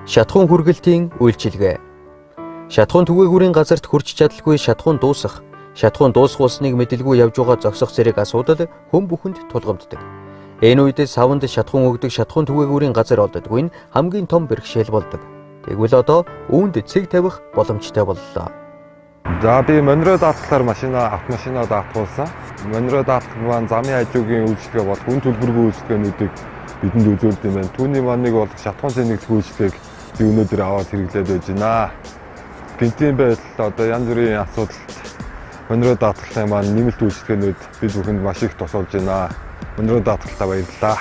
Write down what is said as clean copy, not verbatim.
Шатахуун хүргэлтийн үйлчилгээ. Шатахуун түгээгүүрийн газарт хүрч чадалгүй шатахуун дуусах, шатахуун дуусах болсныг мэдэлгүй явж байгаа зогсох зэрэг асуудал хүн бүхэнд тулгамддаг. Энэ үед савнд шатахуун өгдөг шатахуун түгээгүүрийн газар олддоггүй нь хамгийн том бэрхшээл болдог. Тэгвэл одоо үүнд цэг тавих боломжтой боллоо. За би Монро даатгалаар автомашинаа даатгуулсан. Монро даатгал маань замын хажуугийн үйлчлэгээ бол хүн төлбөргүй үйлчлэгээнүүдийг бидэнд үзүүлдэг юм байна. Түүний маань нэг бол шатахуун зэнэгдэх үйлчлэгийг би өнөөдөр аваад хэрэглээд байж байна. Гинтийн байдал одоо янз бүрийн асуудалд Монро даатгалын маань нэмэлт үйлчлэгээнүүд бид бүхэнд маш их тусалж байна. Монро даатгалтаа баярлалаа.